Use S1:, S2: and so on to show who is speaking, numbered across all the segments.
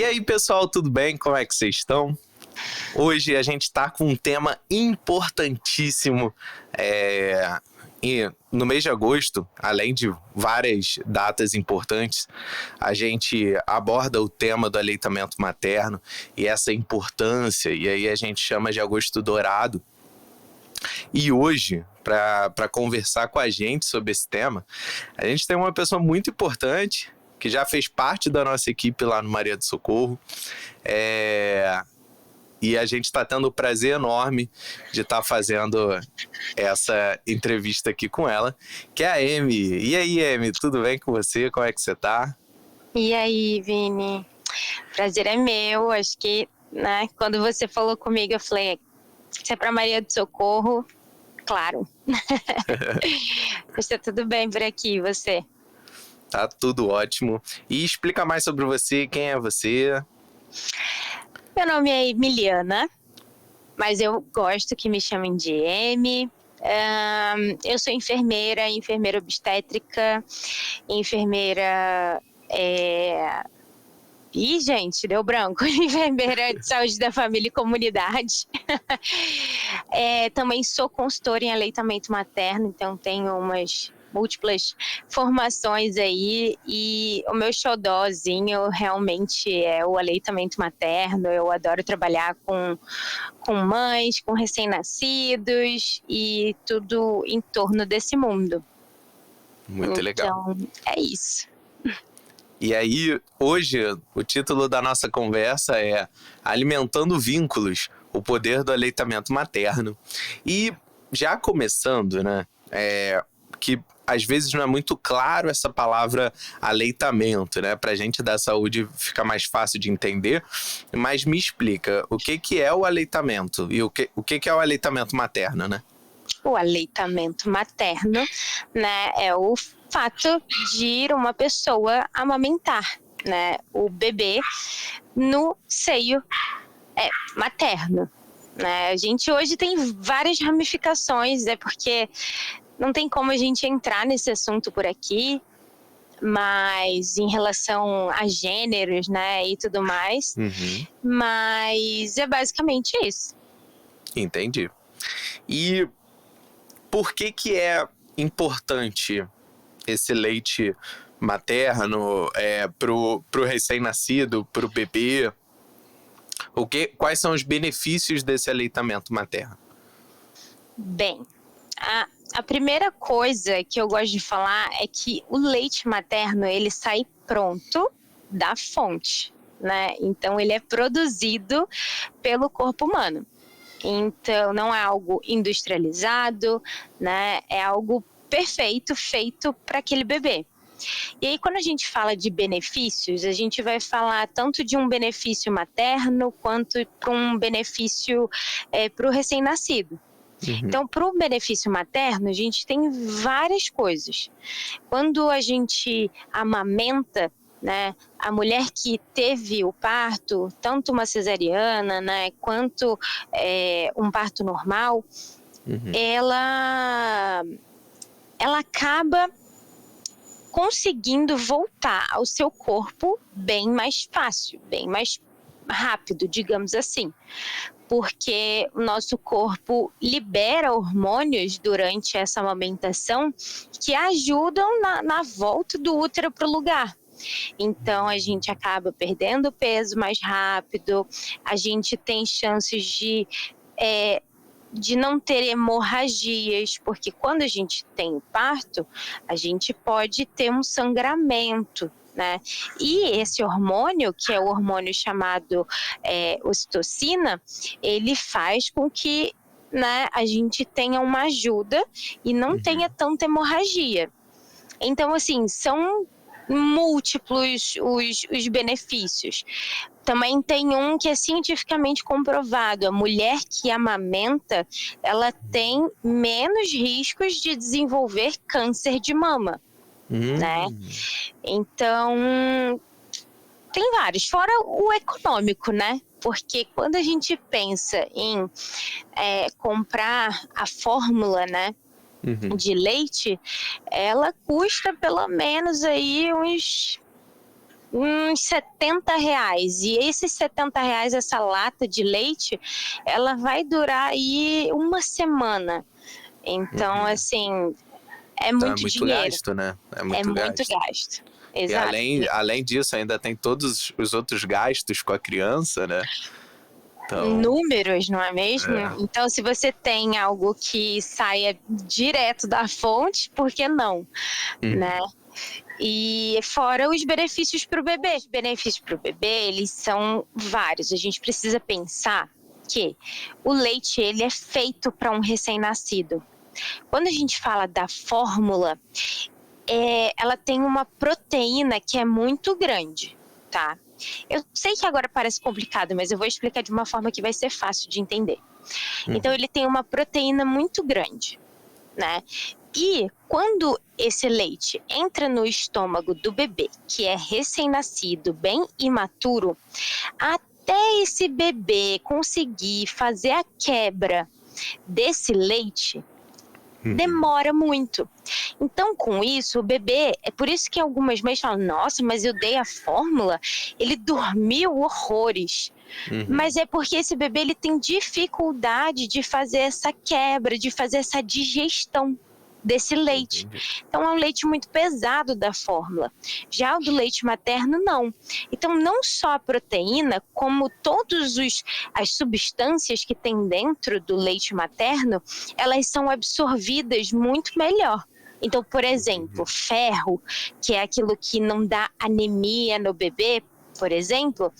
S1: E aí, pessoal, tudo bem? Como é que vocês estão? Hoje a gente está com um tema importantíssimo. E no mês de agosto, além de várias datas importantes, a gente aborda o tema do aleitamento materno e essa importância, e aí a gente chama de Agosto Dourado. E hoje, para conversar com a gente sobre esse tema, a gente tem uma pessoa muito importante que já fez parte da nossa equipe lá no Maria do Socorro. E a gente está tendo o prazer enorme de estar fazendo essa entrevista aqui com ela, que é a Emi. E aí, Emi, tudo bem com você? Como é que você tá?
S2: E aí, Vini? Prazer é meu. Acho que, né, quando você falou comigo, eu falei, você é para Maria do Socorro? Claro. Mas tá tudo bem por aqui, e você?
S1: Tá tudo ótimo. E explica mais sobre você, quem é você?
S2: Meu nome é Emiliana, mas eu gosto que me chamem de Emi. Eu sou enfermeira obstétrica, enfermeira... Ih, gente, deu branco. Enfermeira de saúde da família e comunidade. Também sou consultora em aleitamento materno, então tenho umas múltiplas formações aí, e o meu xodózinho realmente é o aleitamento materno. Eu adoro trabalhar com mães, com recém-nascidos e tudo em torno desse mundo.
S1: Muito legal.
S2: Então, é isso.
S1: E aí, hoje, o título da nossa conversa é Alimentando Vínculos, o poder do aleitamento materno. E já começando, né, que às vezes não é muito claro essa palavra aleitamento, né? Pra gente da saúde fica mais fácil de entender, mas me explica, o que é o aleitamento e o que é o aleitamento materno, né?
S2: O aleitamento materno, né, é o fato de uma pessoa amamentar, né, o bebê no seio materno. Né? A gente hoje tem várias ramificações, porque não tem como a gente entrar nesse assunto por aqui, mas em relação a gêneros, né, e tudo mais, mas é basicamente isso.
S1: Entendi. E por que é importante esse leite materno pro recém-nascido, pro bebê? Quais são os benefícios desse aleitamento materno?
S2: Bem, a primeira coisa que eu gosto de falar é que o leite materno, ele sai pronto da fonte, né? Então, ele é produzido pelo corpo humano. Então, não é algo industrializado, né? É algo perfeito, feito para aquele bebê. E aí, quando a gente fala de benefícios, a gente vai falar tanto de um benefício materno quanto para um benefício para o recém-nascido. Então, para o benefício materno, a gente tem várias coisas. Quando a gente amamenta, né, a mulher que teve o parto, tanto uma cesariana, né, quanto um parto normal, ela acaba conseguindo voltar ao seu corpo bem mais fácil, bem mais rápido, digamos assim. Porque o nosso corpo libera hormônios durante essa amamentação que ajudam na volta do útero para o lugar. Então, a gente acaba perdendo peso mais rápido, a gente tem chances de não ter hemorragias, porque quando a gente tem o parto, a gente pode ter um sangramento, né? E esse hormônio, que é o hormônio chamado ocitocina, ele faz com que, né, a gente tenha uma ajuda e não tenha tanta hemorragia. Então, assim, são múltiplos os benefícios. Também tem um que é cientificamente comprovado. A mulher que amamenta, ela tem menos riscos de desenvolver câncer de mama, né? Então, tem vários. Fora o econômico, né? Porque quando a gente pensa em comprar a fórmula, né, de leite, ela custa pelo menos aí uns uns R$ 70. E esses R$ 70, essa lata de leite, ela vai durar aí uma semana. Então, assim, é
S1: Então é
S2: muito
S1: muito
S2: dinheiro.
S1: gasto, né? É
S2: É
S1: muito
S2: muito
S1: gasto.
S2: gasto.
S1: E
S2: Exato.
S1: além disso, ainda tem todos os outros gastos com a criança, né? Então,
S2: Números, não é mesmo?
S1: É.
S2: Então, se você tem algo que saia direto da fonte, por que não? Né? E fora os benefícios para o bebê. Os benefícios para o bebê, eles são vários. A gente precisa pensar que o leite, ele é feito para um recém-nascido. Quando a gente fala da fórmula, ela tem uma proteína que é muito grande, tá? Eu sei que agora parece complicado, mas eu vou explicar de uma forma que vai ser fácil de entender. Então, ele tem uma proteína muito grande, né? E quando esse leite entra no estômago do bebê, que é recém-nascido, bem imaturo, até esse bebê conseguir fazer a quebra desse leite, demora muito. Então, com isso, o bebê, é por isso que algumas mães falam, nossa, mas eu dei a fórmula, ele dormiu horrores. Mas é porque esse bebê, ele tem dificuldade de fazer essa quebra, de fazer essa digestão desse leite. Então, é um leite muito pesado da fórmula. Já o do leite materno, não. Então, não só a proteína, como todas as substâncias que tem dentro do leite materno, elas são absorvidas muito melhor. Então, por exemplo, ferro, que é aquilo que não dá anemia no bebê, por exemplo,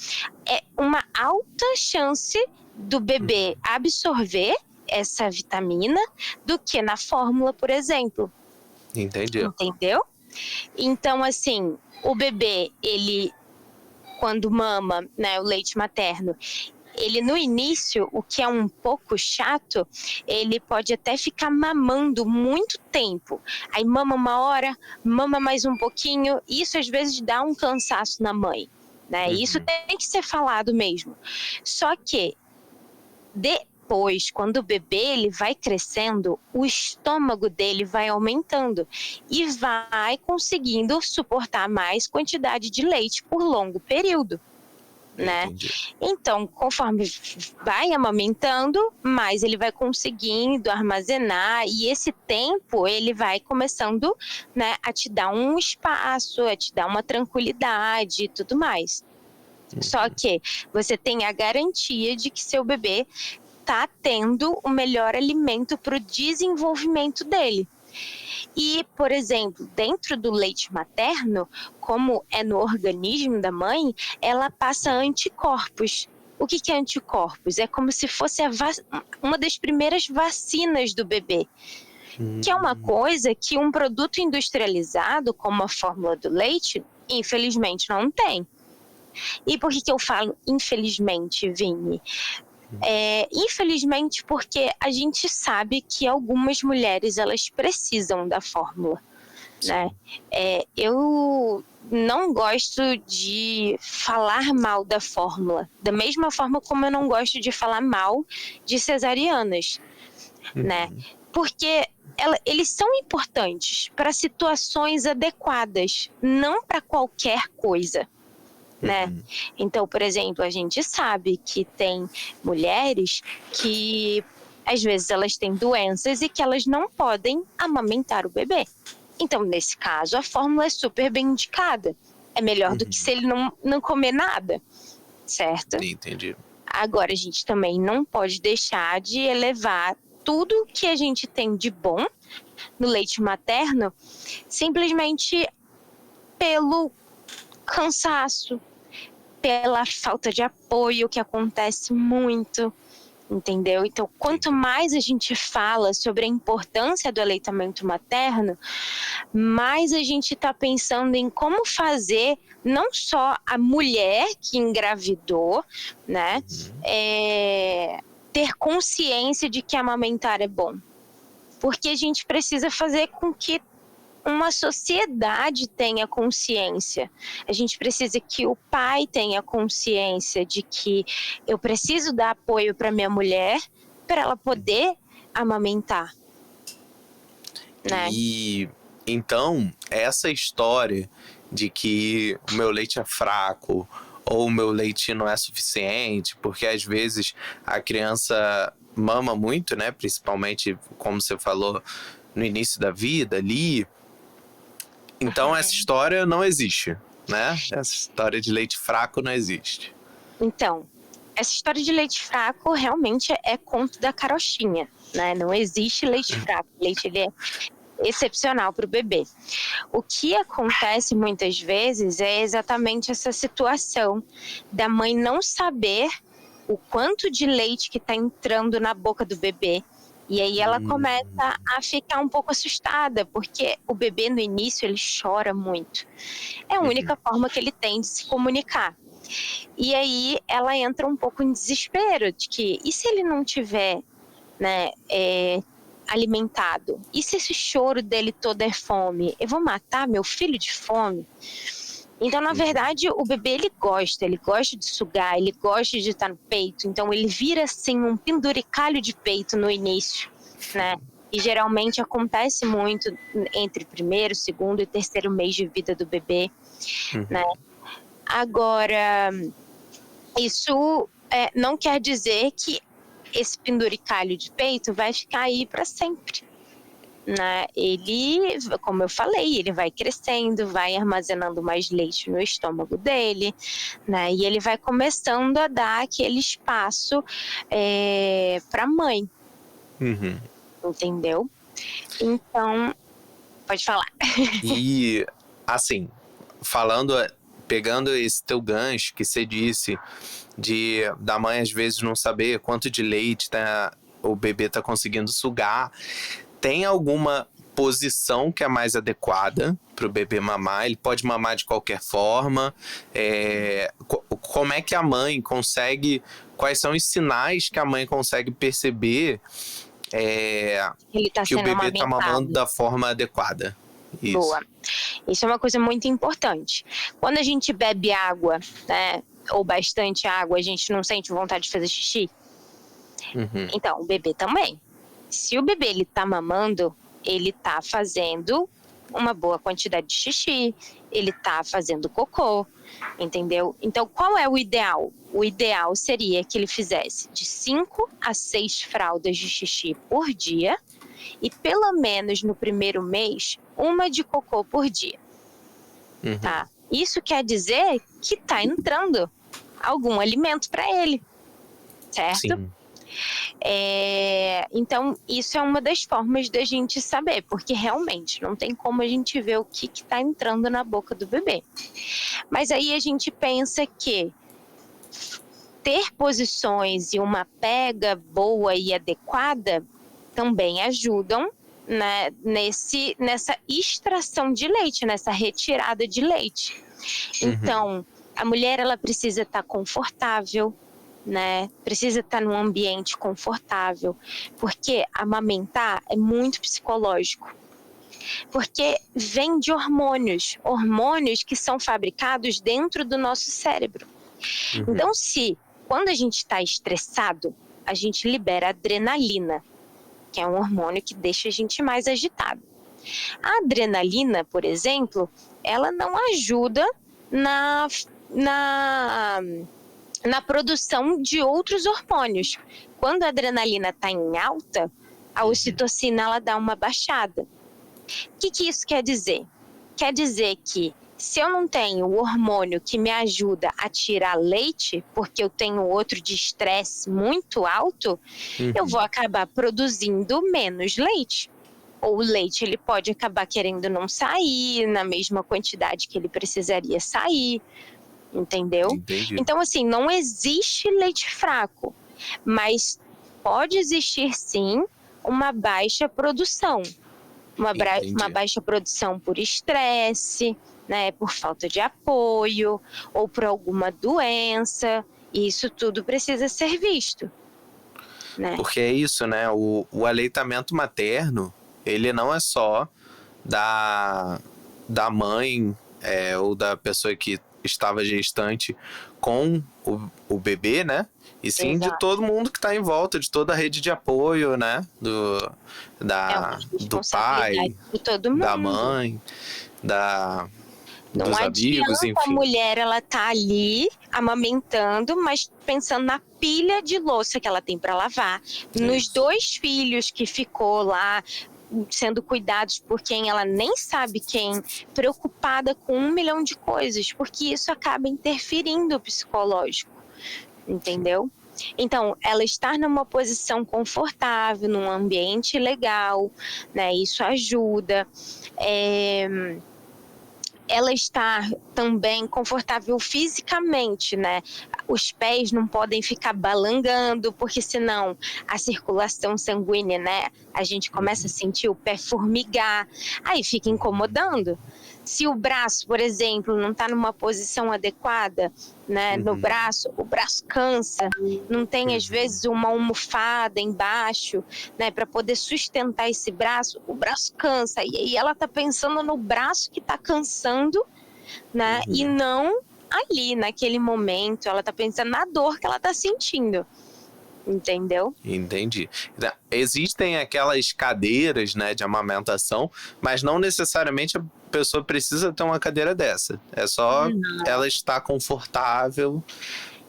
S2: é uma alta chance do bebê absorver essa vitamina do que na fórmula, por exemplo.
S1: Entendi.
S2: Entendeu? Então, assim, o bebê, ele, quando mama, né, o leite materno, ele no início, o que é um pouco chato, ele pode até ficar mamando muito tempo. Aí mama uma hora, mama mais um pouquinho, isso às vezes dá um cansaço na mãe, né? Isso tem que ser falado mesmo. Só que depois, quando o bebê ele vai crescendo, o estômago dele vai aumentando e vai conseguindo suportar mais quantidade de leite por longo período, né?
S1: Entendi.
S2: Então, conforme vai amamentando, mais ele vai conseguindo armazenar e esse tempo ele vai começando, né, a te dar um espaço, a te dar uma tranquilidade e tudo mais. Só que você tem a garantia de que seu bebê está tendo o melhor alimento para o desenvolvimento dele. E, por exemplo, dentro do leite materno, como é no organismo da mãe, ela passa anticorpos. O que é anticorpos? É como se fosse uma das primeiras vacinas do bebê. Que é uma coisa que um produto industrializado, como a fórmula do leite, infelizmente não tem. E por que eu falo infelizmente, Vini? Infelizmente porque a gente sabe que algumas mulheres elas precisam da fórmula, né? Eu não gosto de falar mal da fórmula, da mesma forma como eu não gosto de falar mal de cesarianas, né? Porque eles são importantes para situações adequadas, não para qualquer coisa. Né? Então, por exemplo, a gente sabe que tem mulheres que às vezes elas têm doenças e que elas não podem amamentar o bebê. Então, nesse caso, a fórmula é super bem indicada. É melhor do que se ele não comer nada, certo?
S1: Entendi.
S2: Agora, a gente também não pode deixar de elevar tudo que a gente tem de bom no leite materno simplesmente pelo cansaço, pela falta de apoio que acontece muito, entendeu? Então, quanto mais a gente fala sobre a importância do aleitamento materno, mais a gente está pensando em como fazer não só a mulher que engravidou, né, ter consciência de que amamentar é bom. Porque a gente precisa fazer com que uma sociedade tenha consciência. A gente precisa que o pai tenha consciência de que eu preciso dar apoio para minha mulher para ela poder amamentar, né?
S1: E então, essa história de que o meu leite é fraco ou o meu leite não é suficiente, porque às vezes a criança mama muito, né? Principalmente, como você falou, no início da vida ali. Então essa história não existe, né? Essa história de leite fraco não existe.
S2: Então, essa história de leite fraco realmente é conto da carochinha, né? Não existe leite fraco. O leite, ele é excepcional para o bebê. O que acontece muitas vezes é exatamente essa situação da mãe não saber o quanto de leite que está entrando na boca do bebê. E aí ela começa a ficar um pouco assustada, porque o bebê no início ele chora muito. É a única forma que ele tem de se comunicar. E aí ela entra um pouco em desespero de que, e se ele não tiver, né, alimentado? E se esse choro dele todo é fome? Eu vou matar meu filho de fome? Então, na verdade, o bebê ele gosta de sugar, ele gosta de estar no peito. Então, ele vira assim um penduricalho de peito no início, né? E geralmente acontece muito entre o primeiro, segundo e terceiro mês de vida do bebê, né? Agora, isso não quer dizer que esse penduricalho de peito vai ficar aí para sempre, né? Ele, como eu falei, ele vai crescendo, vai armazenando mais leite no estômago dele, né? E ele vai começando a dar aquele espaço para a mãe, entendeu? Então, pode falar.
S1: E, assim, pegando esse teu gancho que você disse da mãe às vezes não saber quanto de leite o bebê tá conseguindo sugar, tem alguma posição que é mais adequada para o bebê mamar? Ele pode mamar de qualquer forma? Como é que a mãe consegue... Quais são os sinais que a mãe consegue perceber que o bebê está mamando da forma adequada? Isso.
S2: Boa. Isso é uma coisa muito importante. Quando a gente bebe água, né, ou bastante água, a gente não sente vontade de fazer xixi? Então, o bebê também. Se o bebê ele tá mamando, ele tá fazendo uma boa quantidade de xixi, ele tá fazendo cocô, entendeu? Então, qual é o ideal? O ideal seria que ele fizesse de 5 a 6 fraldas de xixi por dia e pelo menos no primeiro mês, uma de cocô por dia. Tá? Isso quer dizer que tá entrando algum alimento para ele, certo?
S1: Sim.
S2: Então, isso é uma das formas da gente saber, porque realmente não tem como a gente ver o que está entrando na boca do bebê. Mas aí a gente pensa que ter posições e uma pega boa e adequada também ajudam, né, nessa extração de leite, nessa retirada de leite. Então, a mulher ela precisa estar confortável, né? Precisa estar num ambiente confortável, porque amamentar é muito psicológico. Porque vem de hormônios que são fabricados dentro do nosso cérebro. Então, quando a gente está estressado, a gente libera adrenalina, que é um hormônio que deixa a gente mais agitado. A adrenalina, por exemplo, ela não ajuda na produção de outros hormônios. Quando a adrenalina está em alta, a ocitocina ela dá uma baixada. O que isso quer dizer? Quer dizer que se eu não tenho o hormônio que me ajuda a tirar leite, porque eu tenho outro de estresse muito alto, eu vou acabar produzindo menos leite. Ou o leite ele pode acabar querendo não sair na mesma quantidade que ele precisaria sair. Entendeu?
S1: Entendi.
S2: Então, assim, não existe leite fraco, mas pode existir, sim, uma baixa produção. Uma baixa produção por estresse, né, por falta de apoio, ou por alguma doença. E isso tudo precisa ser visto, né?
S1: Porque é isso, né? O aleitamento materno, ele não é só da mãe ou da pessoa que estava gestante com o bebê, né? E sim de todo mundo que está em volta, de toda a rede de apoio, né? Do pai,
S2: de todo mundo.
S1: Da mãe.
S2: Não
S1: dos amigos,
S2: adianta a
S1: enfim.
S2: mulher, ela tá ali amamentando, mas pensando na pilha de louça que ela tem para lavar, nos
S1: Isso.
S2: 2 filhos que ficou lá sendo cuidados por quem ela nem sabe quem, preocupada com 1 milhão de coisas, porque isso acaba interferindo no psicológico, entendeu? Então, ela estar numa posição confortável, num ambiente legal, né? Isso ajuda. Ela estar também confortável fisicamente, né? Os pés não podem ficar balangando, porque senão a circulação sanguínea, né? A gente começa a sentir o pé formigar, aí fica incomodando. Se o braço, por exemplo, não está numa posição adequada, né, no braço, o braço cansa, não tem às vezes uma almofada embaixo, né, para poder sustentar esse braço, o braço cansa. E aí ela está pensando no braço que está cansando, né, e não ali naquele momento, ela está pensando na dor que ela está sentindo. Entendeu?
S1: Entendi. Existem aquelas cadeiras, né, de amamentação, mas não necessariamente a pessoa precisa ter uma cadeira dessa. É só ela estar confortável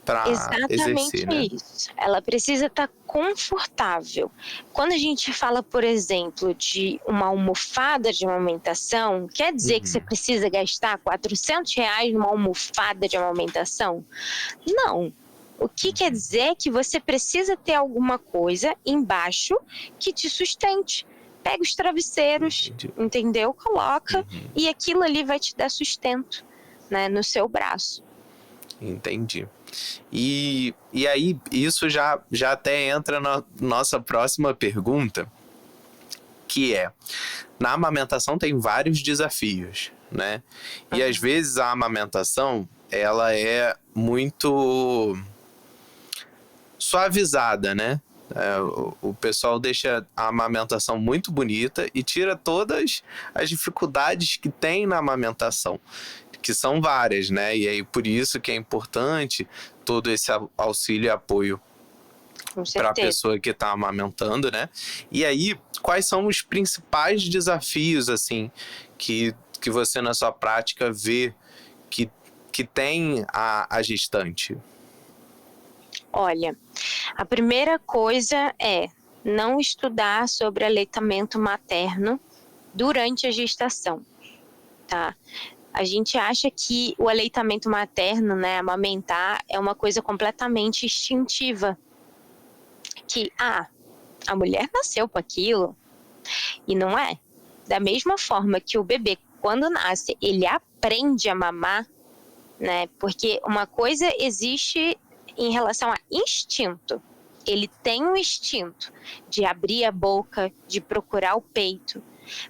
S1: para
S2: Exatamente
S1: exercer, né?
S2: isso. Ela precisa estar confortável. Quando a gente fala, por exemplo, de uma almofada de amamentação, quer dizer que você precisa gastar R$ 400 numa almofada de amamentação? Não. O que quer dizer é que você precisa ter alguma coisa embaixo que te sustente. Pega os travesseiros, entendeu? Coloca e aquilo ali vai te dar sustento, né, no seu braço.
S1: Entendi. E aí, isso já até entra na nossa próxima pergunta, que é, na amamentação tem vários desafios, né? E às vezes a amamentação, ela é muito suavizada, né? O pessoal deixa a amamentação muito bonita e tira todas as dificuldades que tem na amamentação, que são várias, né? E aí por isso que é importante todo esse auxílio e apoio para a pessoa que está amamentando, né? E aí, quais são os principais desafios, assim, que você na sua prática vê que tem a gestante?
S2: Olha, a primeira coisa é não estudar sobre aleitamento materno durante a gestação, tá? A gente acha que o aleitamento materno, né, amamentar, é uma coisa completamente instintiva. Que, a mulher nasceu com aquilo. E não é. Da mesma forma que o bebê, quando nasce, ele aprende a mamar, né? Porque uma coisa existe em relação a instinto. Ele tem um instinto de abrir a boca, de procurar o peito.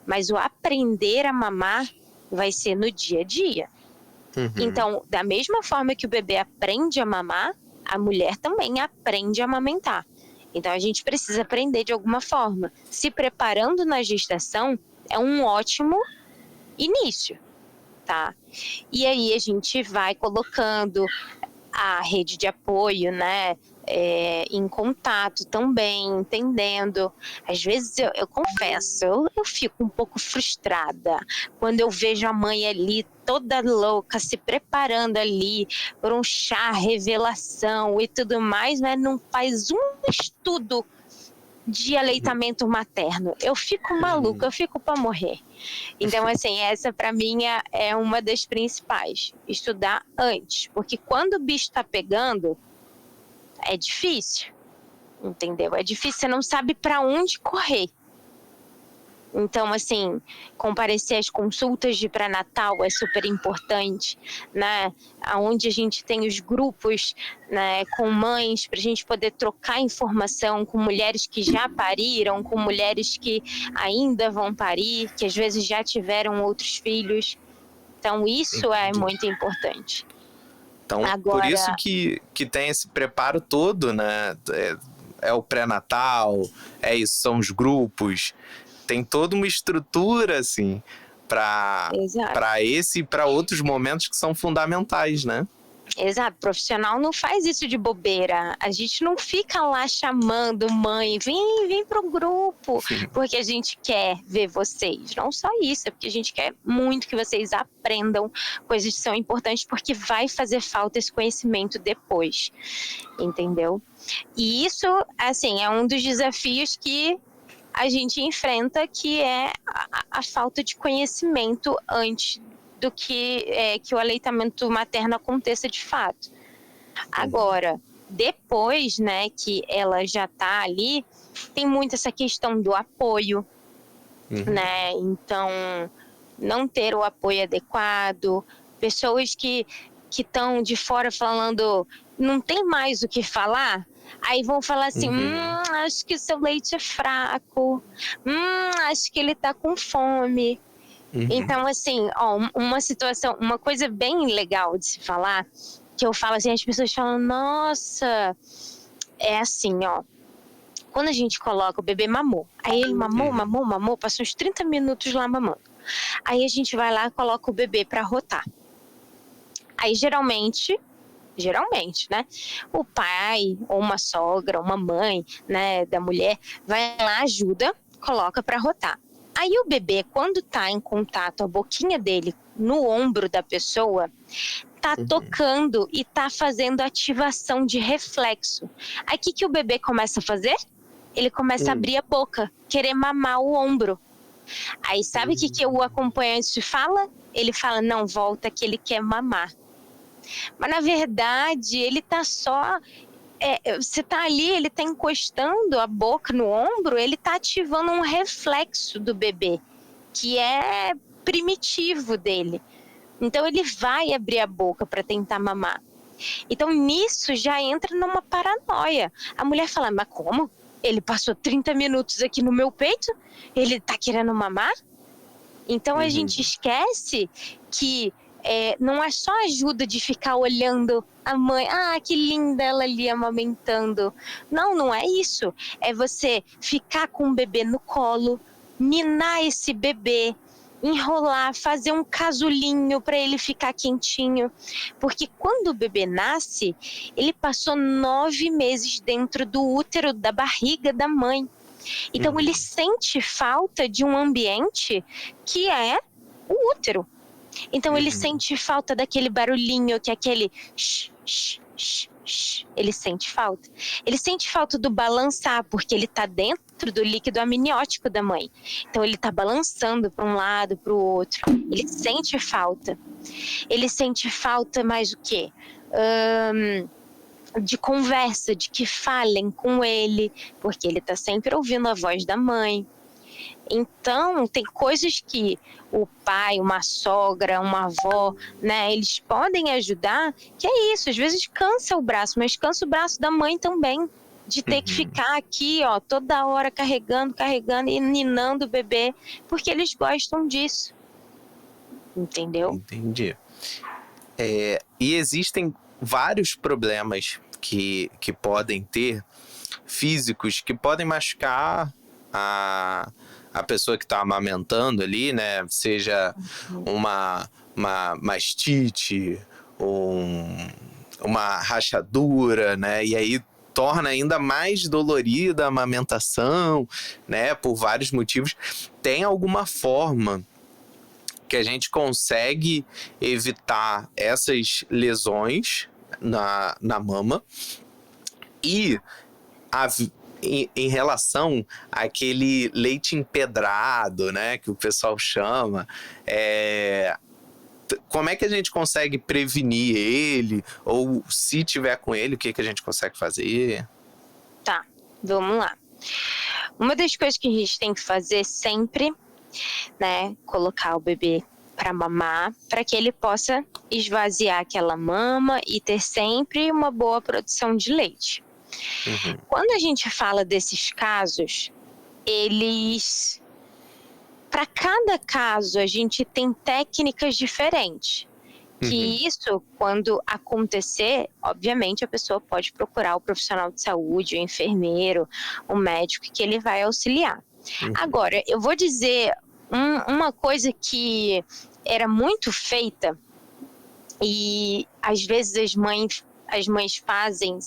S2: Mas o aprender a mamar vai ser no dia a dia. Então, da mesma forma que o bebê aprende a mamar, a mulher também aprende a amamentar. Então, a gente precisa aprender de alguma forma. Se preparando na gestação é um ótimo início, tá? E aí a gente vai colocando a rede de apoio, né, em contato também, entendendo. Às vezes eu confesso, eu fico um pouco frustrada quando eu vejo a mãe ali toda louca, se preparando ali por um chá, revelação e tudo mais, mas não faz um estudo de aleitamento materno. Eu fico maluca, eu fico para morrer. Então, assim, essa para mim é uma das principais. Estudar antes, porque quando o bicho está pegando, é difícil, entendeu? É difícil, você não sabe para onde correr. Então, assim, comparecer às consultas de pré-natal é super importante, né? Onde a gente tem os grupos, né, com mães, para a gente poder trocar informação com mulheres que já pariram, com mulheres que ainda vão parir, que às vezes já tiveram outros filhos. Então, isso é muito importante.
S1: Então, por isso que tem esse preparo todo, né? É o pré-natal, isso, são os grupos. Tem toda uma estrutura, assim, para esse e para outros momentos que são fundamentais, né?
S2: Exato, profissional não faz isso de bobeira. A gente não fica lá chamando mãe, vem pro grupo, porque a gente quer ver vocês. Não só isso, é porque a gente quer muito que vocês aprendam coisas que são importantes, porque vai fazer falta esse conhecimento depois, entendeu? E isso, assim, é um dos desafios que a gente enfrenta, que é a falta de conhecimento antes do que o aleitamento materno aconteça de fato. Agora, depois, né, que ela já está ali, tem muito essa questão do apoio, né? Então, não ter o apoio adequado, pessoas que estão de fora falando, não tem mais o que falar, aí vão falar assim, acho que seu leite é fraco, acho que ele tá com fome. Então, assim, ó, uma coisa bem legal de se falar, que eu falo assim, as pessoas falam, nossa, é assim, ó, quando a gente coloca, o bebê mamou, aí ele mamou, passou uns 30 minutos lá mamando. Aí a gente vai lá e coloca o bebê para rotar. Aí geralmente, né, o pai ou uma sogra, uma mãe, né, da mulher, vai lá, ajuda, coloca para rotar. Aí o bebê, quando tá em contato, a boquinha dele no ombro da pessoa, tá tocando e tá fazendo ativação de reflexo. Aí o que o bebê começa a fazer? Ele começa a abrir a boca, querer mamar o ombro. Aí sabe o que o acompanhante fala? Ele fala, não, volta que ele quer mamar. Mas na verdade, ele tá só... você tá ali, ele tá encostando a boca no ombro, ele tá ativando um reflexo do bebê, que é primitivo dele. Então ele vai abrir a boca para tentar mamar. Então nisso já entra numa paranoia. A mulher fala, mas como? Ele passou 30 minutos aqui no meu peito? Ele tá querendo mamar? Então a gente esquece que não é só ajuda de ficar olhando a mãe, que linda ela ali amamentando. Não é isso. É você ficar com o bebê no colo, minar esse bebê, enrolar, fazer um casulinho para ele ficar quentinho. Porque quando o bebê nasce, ele passou 9 meses dentro do útero, da barriga da mãe. Então ele sente falta de um ambiente que é o útero. Então ele sente falta daquele barulhinho, que é aquele shh, shh, shh, shh. Ele sente falta. Ele sente falta do balançar, porque ele está dentro do líquido amniótico da mãe. Então ele está balançando para um lado, para o outro. Ele sente falta. Ele sente falta mais o quê? De conversa, de que falem com ele, porque ele está sempre ouvindo a voz da mãe. Então, tem coisas que o pai, uma sogra, uma avó, né, eles podem ajudar, que é isso, às vezes cansa o braço, mas cansa o braço da mãe também, de ter que ficar aqui, ó, toda hora carregando e ninando o bebê, porque eles gostam disso. Entendeu?
S1: Entendi. E existem vários problemas que podem ter, físicos, que podem machucar a pessoa que está amamentando ali, né? Seja uma mastite, uma rachadura, né? E aí torna ainda mais dolorida a amamentação, né? Por vários motivos. Tem alguma forma que a gente consegue evitar essas lesões na mama e em relação àquele leite empedrado, né, que o pessoal chama, como é que a gente consegue prevenir ele? Ou se tiver com ele, o que a gente consegue fazer?
S2: Tá, vamos lá. Uma das coisas que a gente tem que fazer sempre, né, colocar o bebê para mamar, para que ele possa esvaziar aquela mama e ter sempre uma boa produção de leite. Quando a gente fala desses casos, para cada caso a gente tem técnicas diferentes. Que isso, quando acontecer, obviamente a pessoa pode procurar o profissional de saúde, o enfermeiro, o médico, que ele vai auxiliar. Agora, eu vou dizer uma coisa que era muito feita E às vezes as mães fazem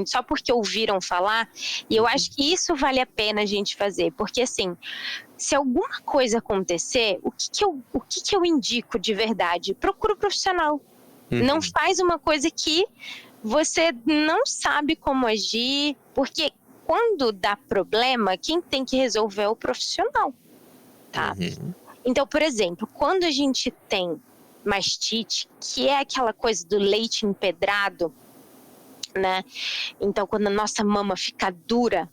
S2: só porque ouviram falar, e eu acho que isso vale a pena a gente fazer, porque assim, se alguma coisa acontecer, o que eu indico de verdade? Procura um profissional. Não faz uma coisa que você não sabe como agir, porque quando dá problema, quem tem que resolver é o profissional, tá? Então, por exemplo, quando a gente tem mastite, que é aquela coisa do leite empedrado, né? Então, quando a nossa mama fica dura,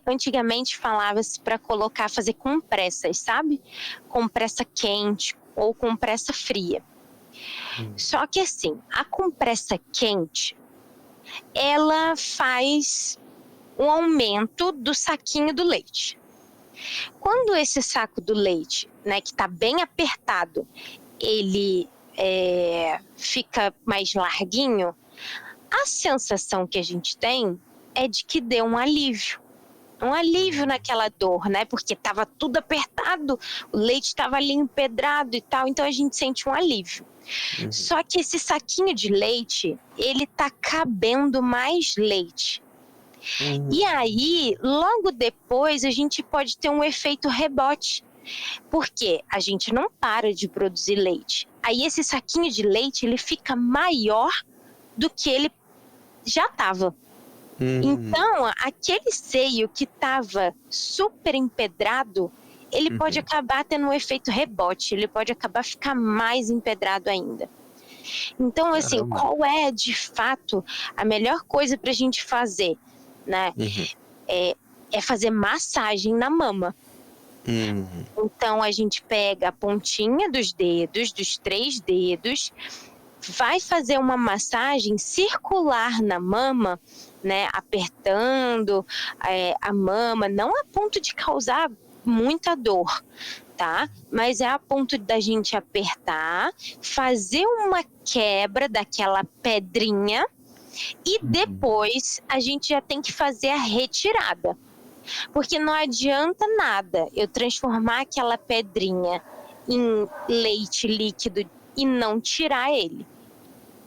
S2: antigamente falava-se para fazer compressas, sabe? Compressa quente ou compressa fria. Só que assim, a compressa quente, ela faz um aumento do saquinho do leite. Quando esse saco do leite, né, que está bem apertado, ele fica mais larguinho, a sensação que a gente tem é de que deu um alívio naquela dor, né? Porque estava tudo apertado, o leite estava ali empedrado e tal, então a gente sente um alívio. Só que esse saquinho de leite, ele tá cabendo mais leite. E aí, logo depois, a gente pode ter um efeito rebote, porque a gente não para de produzir leite. Aí esse saquinho de leite, ele fica maior do que ele já estava. Então, aquele seio que estava super empedrado, ele pode acabar tendo um efeito rebote, ele pode acabar ficar mais empedrado ainda. Então, assim, qual é, de fato, a melhor coisa para a gente fazer, né? É fazer massagem na mama. Então, a gente pega a pontinha dos dedos, dos 3 dedos, vai fazer uma massagem circular na mama, né, apertando a mama, não a ponto de causar muita dor, tá? Mas é a ponto da gente apertar, fazer uma quebra daquela pedrinha e depois a gente já tem que fazer a retirada. Porque não adianta nada eu transformar aquela pedrinha em leite líquido e não tirar ele.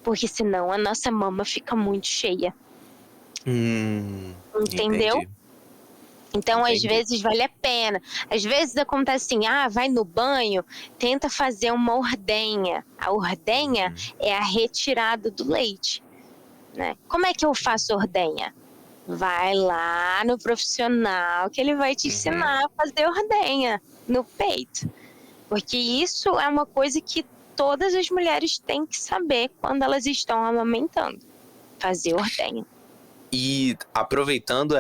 S2: Porque senão a nossa mama fica muito cheia. Entendeu?
S1: Entendi.
S2: Então, às vezes, vale a pena. Às vezes acontece assim, vai no banho, tenta fazer uma ordenha. A ordenha é a retirada do leite, né? Como é que eu faço ordenha? Vai lá no profissional que ele vai te ensinar a fazer ordenha no peito. Porque isso é uma coisa que todas as mulheres têm que saber quando elas estão amamentando. Fazer ordenha.
S1: E aproveitando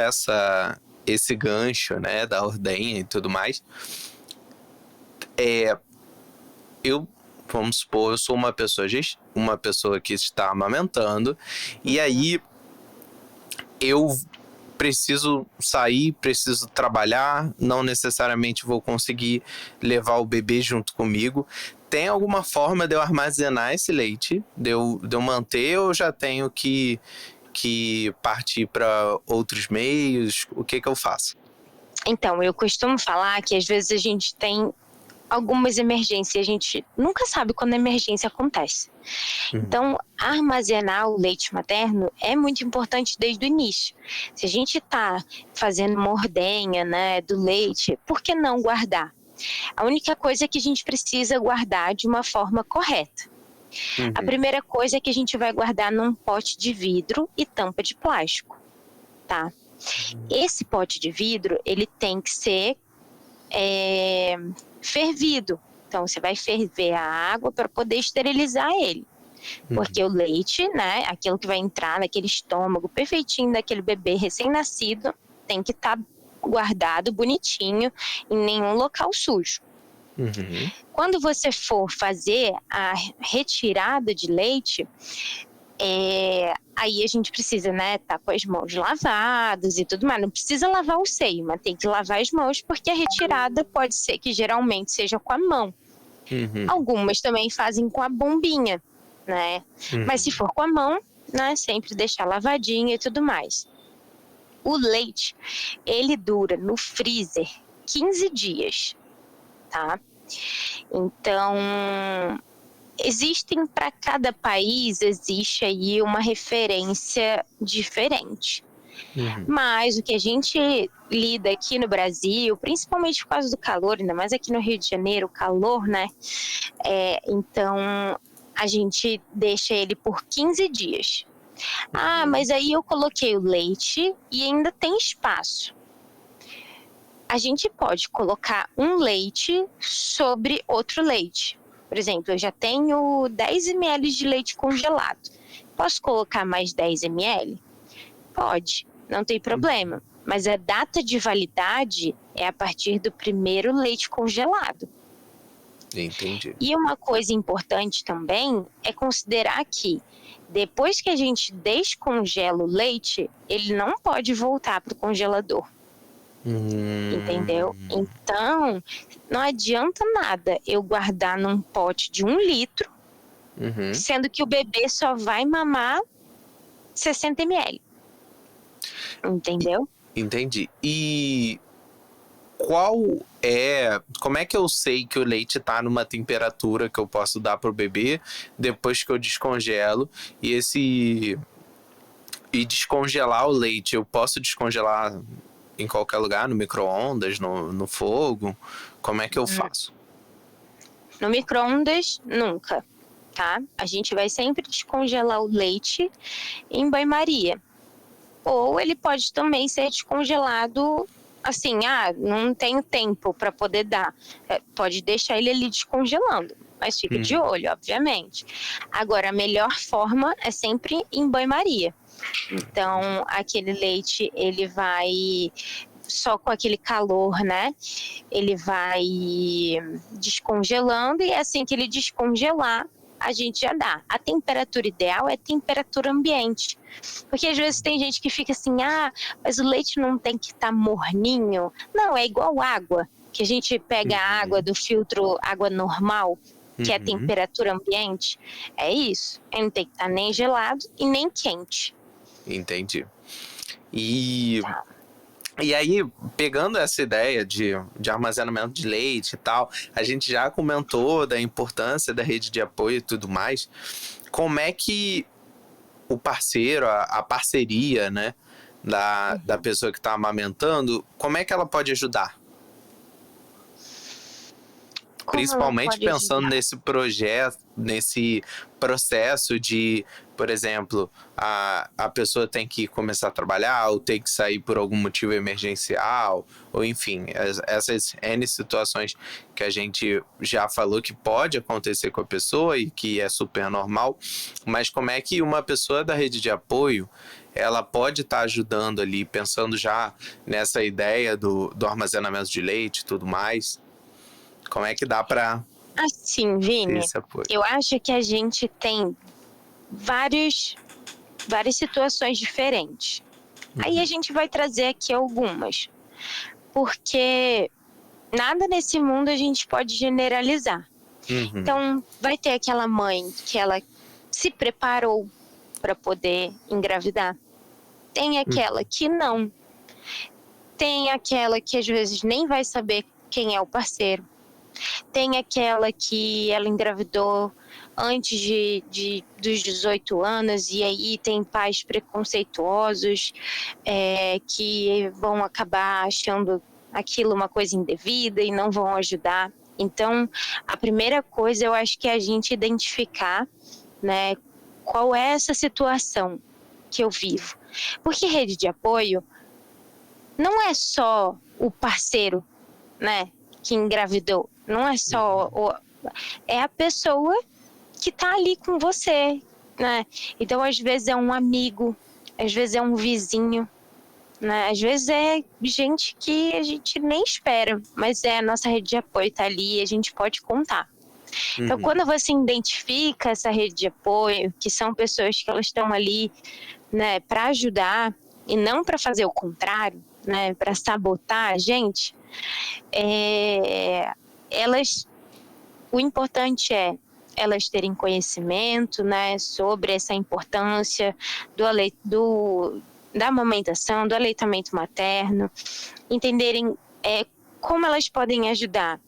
S1: esse gancho, né, da ordenha e tudo mais, vamos supor, eu sou uma pessoa que está amamentando, e aí eu preciso sair, preciso trabalhar, não necessariamente vou conseguir levar o bebê junto comigo. Tem alguma forma de eu armazenar esse leite, de eu manter, ou já tenho que partir para outros meios? O que eu faço?
S2: Então, eu costumo falar que às vezes a gente tem algumas emergências, a gente nunca sabe quando a emergência acontece. Então, armazenar o leite materno é muito importante desde o início. Se a gente está fazendo uma ordenha, né, do leite, por que não guardar? A única coisa é que a gente precisa guardar de uma forma correta. A primeira coisa é que a gente vai guardar num pote de vidro e tampa de plástico, tá? Esse pote de vidro, ele tem que ser fervido. Então, você vai ferver a água para poder esterilizar ele. Porque o leite, né, aquilo que vai entrar naquele estômago perfeitinho daquele bebê recém-nascido, tem que estar guardado bonitinho em nenhum local sujo. Quando você for fazer a retirada de leite, aí a gente precisa, né, tá com as mãos lavadas e tudo mais. Não precisa lavar o seio, mas tem que lavar as mãos, porque a retirada pode ser que geralmente seja com a mão. Algumas também fazem com a bombinha, né? Mas se for com a mão, né, sempre deixar lavadinha e tudo mais. O leite, ele dura no freezer 15 dias, tá? Então, existem para cada país, existe aí uma referência diferente. Mas o que a gente lida aqui no Brasil, principalmente por causa do calor, ainda mais aqui no Rio de Janeiro, o calor, né? Então, a gente deixa ele por 15 dias. Ah, mas aí eu coloquei o leite e ainda tem espaço. A gente pode colocar um leite sobre outro leite. Por exemplo, eu já tenho 10 ml de leite congelado. Posso colocar mais 10 ml? Pode, não tem problema. Mas a data de validade é a partir do primeiro leite congelado.
S1: Entendi.
S2: E uma coisa importante também é considerar que depois que a gente descongela o leite, ele não pode voltar para o congelador. Entendeu? Então, não adianta nada eu guardar num pote de 1 litro, sendo que o bebê só vai mamar 60 ml. Entendeu?
S1: Entendi. E como é que eu sei que o leite tá numa temperatura que eu posso dar pro bebê depois que eu descongelo? E descongelar o leite, eu posso descongelar em qualquer lugar, no micro-ondas, no fogo? Como é que eu faço?
S2: No micro-ondas, nunca, tá? A gente vai sempre descongelar o leite em banho-maria. Ou ele pode também ser descongelado assim, não tenho tempo para poder dar. Pode deixar ele ali descongelando, mas fica de olho, obviamente. Agora, a melhor forma é sempre em banho-maria. Então, aquele leite, ele vai só com aquele calor, né? Ele vai descongelando e assim que ele descongelar, a gente já dá. A temperatura ideal é a temperatura ambiente. Porque às vezes tem gente que fica assim, mas o leite não tem que estar morninho. Não, é igual água, que a gente pega a água do filtro, água normal, que é a temperatura ambiente. É isso. Ele não tem que estar nem gelado e nem quente.
S1: Entendi. E aí, pegando essa ideia de armazenamento de leite e tal, a gente já comentou da importância da rede de apoio e tudo mais. Como é que o parceiro, a parceria, né, da pessoa que está amamentando, como é que ela pode ajudar? Principalmente pensando nesse projeto, nesse processo de, por exemplo, a pessoa tem que começar a trabalhar ou tem que sair por algum motivo emergencial, ou enfim, essas N situações que a gente já falou que pode acontecer com a pessoa e que é super normal, mas como é que uma pessoa da rede de apoio ela pode estar ajudando ali, pensando já nessa ideia do armazenamento de leite e tudo mais? Como é que dá para
S2: assim, Vini, eu acho que a gente tem várias situações diferentes. Aí a gente vai trazer aqui algumas. Porque nada nesse mundo a gente pode generalizar. Então, vai ter aquela mãe que ela se preparou para poder engravidar. Tem aquela que não. Tem aquela que às vezes nem vai saber quem é o parceiro. Tem aquela que ela engravidou antes dos 18 anos e aí tem pais preconceituosos que vão acabar achando aquilo uma coisa indevida e não vão ajudar. Então, a primeira coisa eu acho que é a gente identificar, né, qual é essa situação que eu vivo. Porque rede de apoio não é só o parceiro, né, que engravidou. Não é só é a pessoa que tá ali com você, né? Então, às vezes é um amigo, às vezes é um vizinho, né? Às vezes é gente que a gente nem espera, mas a nossa rede de apoio tá ali e a gente pode contar. Então, quando você identifica essa rede de apoio, que são pessoas que elas estão ali, né, para ajudar e não para fazer o contrário, né, para sabotar a gente, o importante é elas terem conhecimento, né, sobre essa importância da amamentação, do aleitamento materno, entenderem como elas podem ajudar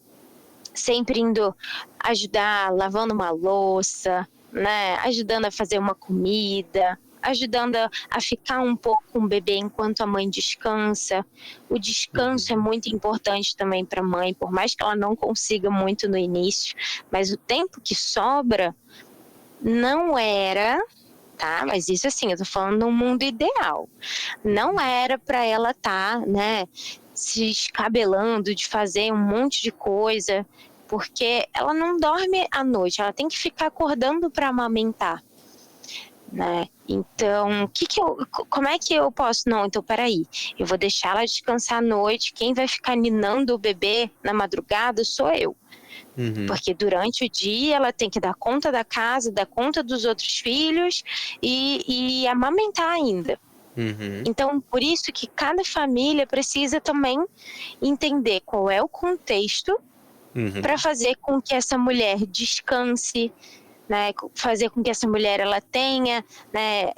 S2: sempre indo ajudar, lavando uma louça, né? Ajudando a fazer uma comida, ajudando a ficar um pouco com o bebê enquanto a mãe descansa. O descanso é muito importante também para a mãe, por mais que ela não consiga muito no início, mas o tempo que sobra não era, tá? Mas isso assim, eu tô falando no mundo ideal. Não era para ela estar, né, se escabelando de fazer um monte de coisa, porque ela não dorme à noite, ela tem que ficar acordando para amamentar, né? Então, como é que eu posso? Não, então peraí, eu vou deixar ela descansar à noite, quem vai ficar ninando o bebê na madrugada sou eu. Porque durante o dia ela tem que dar conta da casa, dar conta dos outros filhos e amamentar ainda. Então, por isso que cada família precisa também entender qual é o contexto para fazer com que essa mulher descanse, né, fazer com que essa mulher ela tenha, né,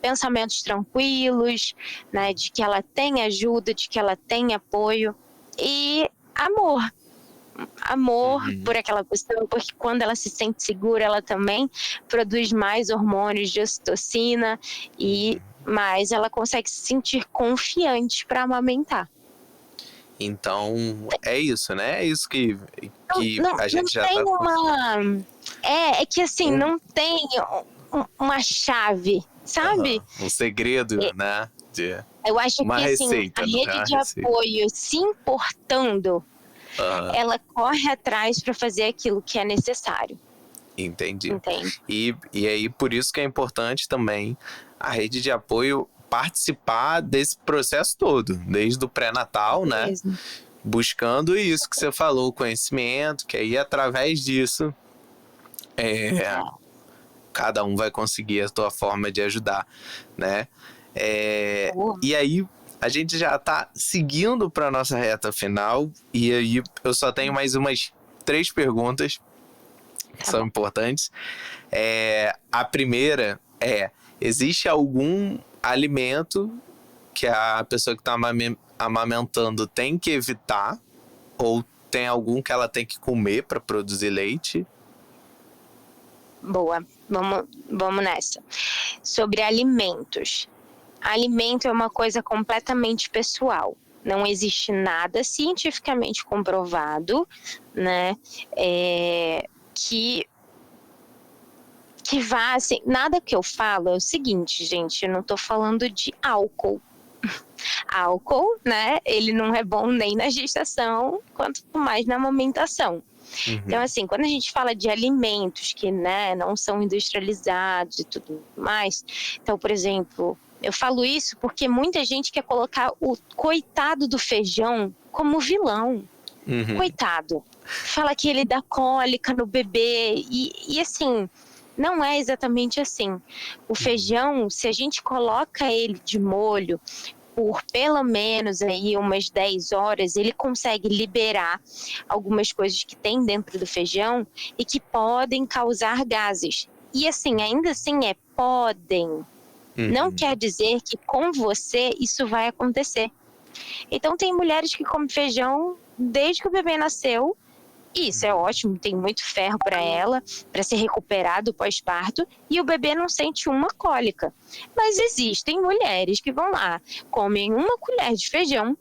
S2: pensamentos tranquilos, né, de que ela tenha ajuda, de que ela tenha apoio e amor por aquela pessoa, porque quando ela se sente segura, ela também produz mais hormônios de ocitocina e mais ela consegue se sentir confiante para amamentar.
S1: Então, é isso, né? É isso que a gente já
S2: tem
S1: tá...
S2: É que assim, não tem uma chave, sabe?
S1: Um segredo, né?
S2: Eu acho
S1: uma
S2: que assim,
S1: receita,
S2: a rede de apoio se importando, ela corre atrás para fazer aquilo que é necessário.
S1: Entendi.
S2: Entende?
S1: E aí, por isso que é importante também a rede de apoio participar desse processo todo, desde o pré-natal, né? Buscando isso que você falou, o conhecimento, que aí através disso cada um vai conseguir a sua forma de ajudar, né? E aí, a gente já tá seguindo para nossa reta final, e aí eu só tenho mais umas 3 perguntas que são importantes. A primeira existe algum alimento que a pessoa que está amamentando tem que evitar? Ou tem algum que ela tem que comer para produzir leite?
S2: Boa, vamos nessa. Sobre alimentos. Alimento é uma coisa completamente pessoal. Não existe nada cientificamente comprovado, né, que vá assim. Nada que eu falo é o seguinte, gente, eu não tô falando de álcool. Álcool, né, ele não é bom nem na gestação, quanto mais na amamentação. Então, assim, quando a gente fala de alimentos que, né, não são industrializados e tudo mais, então, por exemplo, eu falo isso porque muita gente quer colocar o coitado do feijão como vilão. Coitado. Fala que ele dá cólica no bebê e assim, não é exatamente assim. O feijão, se a gente coloca ele de molho por pelo menos aí umas 10 horas, ele consegue liberar algumas coisas que tem dentro do feijão e que podem causar gases. E assim, ainda assim podem. Não quer dizer que com você isso vai acontecer. Então tem mulheres que comem feijão desde que o bebê nasceu. Isso é ótimo, tem muito ferro para ela, para se recuperar do pós-parto, e o bebê não sente uma cólica. Mas existem mulheres que vão lá, comem uma colher de feijão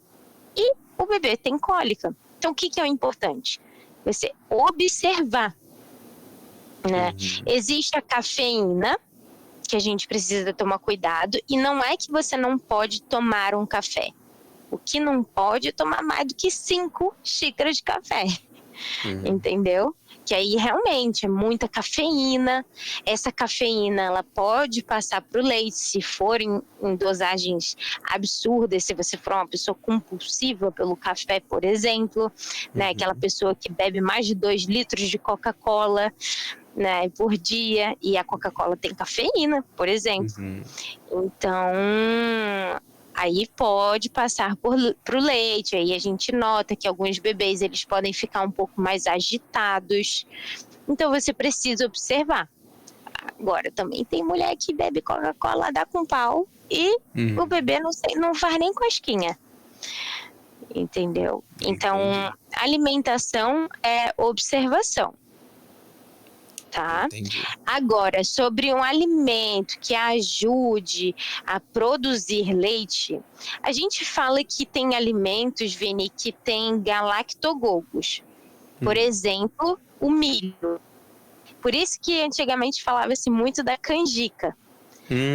S2: e o bebê tem cólica. Então, o que é o importante? Você observar, né? Existe a cafeína, que a gente precisa tomar cuidado, e não é que você não pode tomar um café. O que não pode é tomar mais do que 5 xícaras de café. Entendeu? Que aí realmente é muita cafeína. Essa cafeína ela pode passar para o leite se for em dosagens absurdas, se você for uma pessoa compulsiva pelo café, por exemplo, né? Aquela pessoa que bebe mais de 2 litros de Coca-Cola, né, por dia, e a Coca-Cola tem cafeína, por exemplo. Então, aí pode passar para o leite. Aí a gente nota que alguns bebês eles podem ficar um pouco mais agitados. Então você precisa observar. Agora também tem mulher que bebe Coca-Cola, dá com pau e o bebê não faz nem cosquinha. entendeu? Então,
S1: Entendi.
S2: alimentação é observação, tá?
S1: Entendi.
S2: Agora, sobre um alimento que ajude a produzir leite, a gente fala que tem alimentos, Vini, que tem galactogogos. Por exemplo, o milho. Por isso que antigamente falava-se muito da canjica.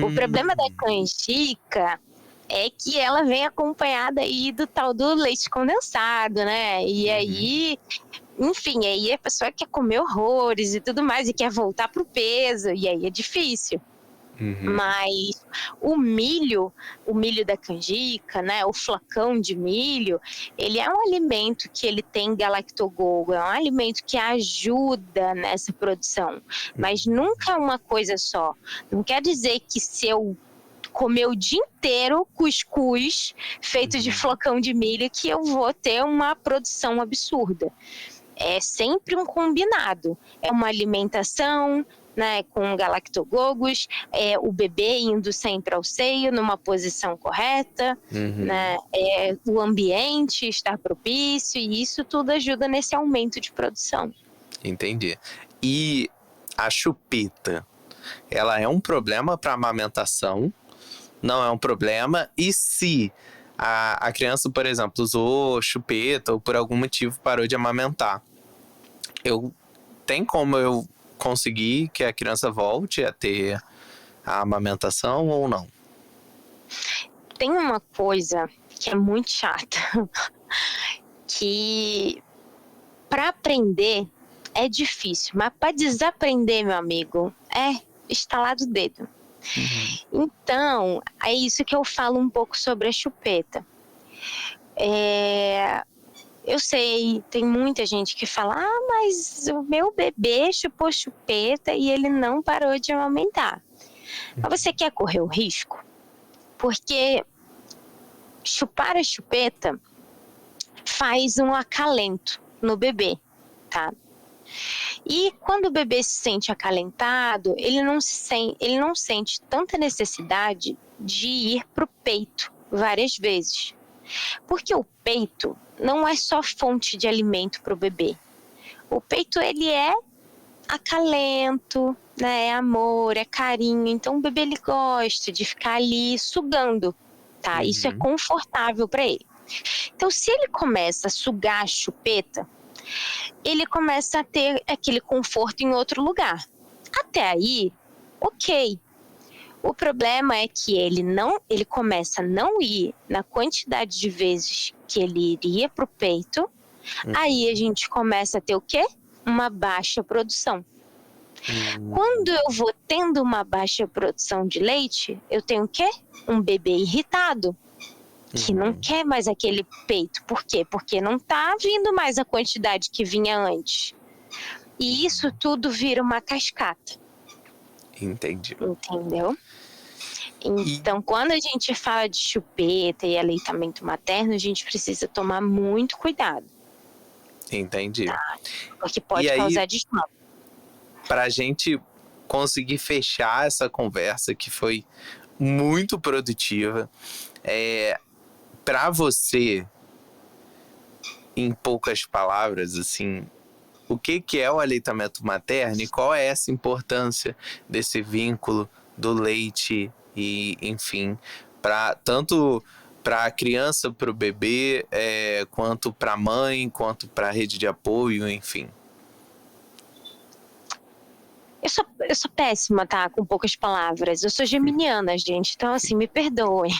S2: O problema da canjica é que ela vem acompanhada aí do tal do leite condensado, né? E aí, enfim, aí a pessoa quer comer horrores e tudo mais, e quer voltar pro peso, e aí é difícil. Mas o milho da canjica, né, o flocão de milho, ele é um alimento que ele tem galactogogo, é um alimento que ajuda nessa produção, mas nunca é uma coisa só. Não quer dizer que se eu comer o dia inteiro cuscuz feito de flocão de milho que eu vou ter uma produção absurda. É sempre um combinado. É uma alimentação, né, com galactogogos, o bebê indo sempre ao seio numa posição correta, né, o ambiente estar propício, e isso tudo ajuda nesse aumento de produção.
S1: Entendi. E a chupeta, ela é um problema para amamentação? Não é um problema? E se a criança, por exemplo, usou chupeta ou por algum motivo parou de amamentar, tem como eu conseguir que a criança volte a ter a amamentação ou não?
S2: Tem uma coisa que é muito chata, que para aprender é difícil, mas para desaprender, meu amigo, é estalar do dedo. Então, é isso que eu falo um pouco sobre a chupeta. Eu sei, tem muita gente que fala, mas o meu bebê chupou chupeta e ele não parou de amamentar. Mas você quer correr o risco? Porque chupar a chupeta faz um acalento no bebê, tá? E quando o bebê se sente acalentado, ele não sente tanta necessidade de ir para o peito várias vezes. Porque o peito não é só fonte de alimento para o bebê. O peito, ele é acalento, né? É amor, é carinho. Então o bebê, ele gosta de ficar ali sugando, tá? Isso é confortável para ele. Então, se ele começa a sugar a chupeta, ele começa a ter aquele conforto em outro lugar. Até aí, ok. O problema é que ele começa a não ir na quantidade de vezes que ele iria para o peito. Aí a gente começa a ter o quê? Uma baixa produção. Quando eu vou tendo uma baixa produção de leite, eu tenho o quê? Um bebê irritado, que não quer mais aquele peito. Por quê? Porque não está vindo mais a quantidade que vinha antes. E isso tudo vira uma cascata.
S1: Entendi.
S2: Entendeu? Então, quando a gente fala de chupeta e aleitamento materno, a gente precisa tomar muito cuidado.
S1: Entendi.
S2: Tá? Porque pode causar desmame.
S1: Para a gente conseguir fechar essa conversa, que foi muito produtiva, para você, em poucas palavras, assim, o que é o aleitamento materno e qual é essa importância desse vínculo do leite e, enfim, tanto para a criança, para o bebê, quanto para a mãe, quanto para a rede de apoio, enfim.
S2: Eu sou péssima, tá? Com poucas palavras. Eu sou geminiana, gente. Então, assim, me perdoem.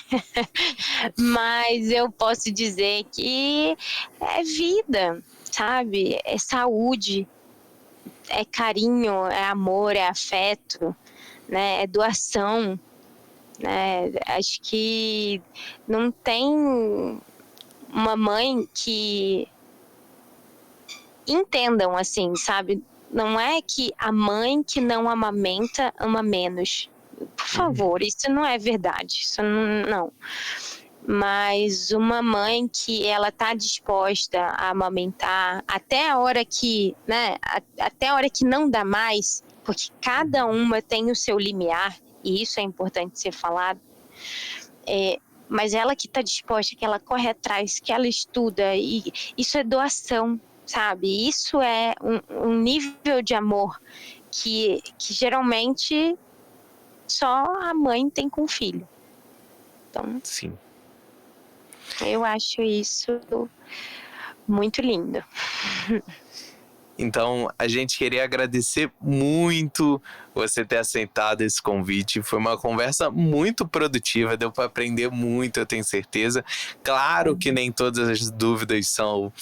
S2: Mas eu posso dizer que é vida, sabe? É saúde, é carinho, é amor, é afeto, né? É doação, né? Acho que não tem uma mãe que entendam assim, sabe? Não é que a mãe que não amamenta ama menos. Por favor, isso não é verdade. Isso não. Mas uma mãe que ela tá disposta a amamentar até a hora que, né? Até a hora que não dá mais, porque cada uma tem o seu limiar, e isso é importante ser falado. mas ela que está disposta, que ela corre atrás, que ela estuda, e isso é doação, sabe? Isso é um nível de amor que geralmente só a mãe tem com o filho. Então,
S1: Sim.
S2: eu acho isso muito lindo.
S1: Então, a gente queria agradecer muito você ter aceitado esse convite. Foi uma conversa muito produtiva, deu para aprender muito, eu tenho certeza. Claro que nem todas as dúvidas são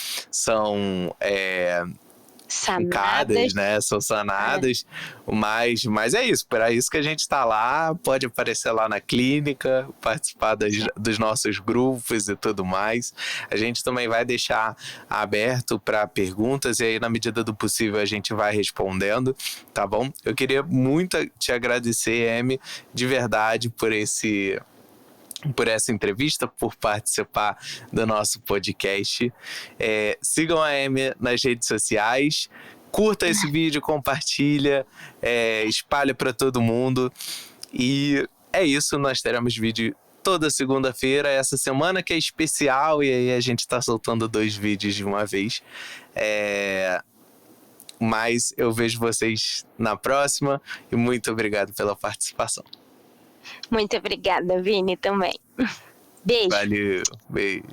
S1: fincadas, né? São sanadas, mas é isso, para isso que a gente está lá, pode aparecer lá na clínica, participar dos nossos grupos e tudo mais. A gente também vai deixar aberto para perguntas e aí, na medida do possível, a gente vai respondendo, tá bom? Eu queria muito te agradecer, Amy, de verdade, por essa entrevista, por participar do nosso podcast. Sigam a Amy nas redes sociais, curta esse vídeo, compartilha, espalha para todo mundo. E é isso, nós teremos vídeo toda segunda-feira, essa semana que é especial, e aí a gente está soltando 2 vídeos de uma vez. Mas eu vejo vocês na próxima e muito obrigado pela participação.
S2: Muito obrigada, Vini, também. Beijo.
S1: Valeu, beijo.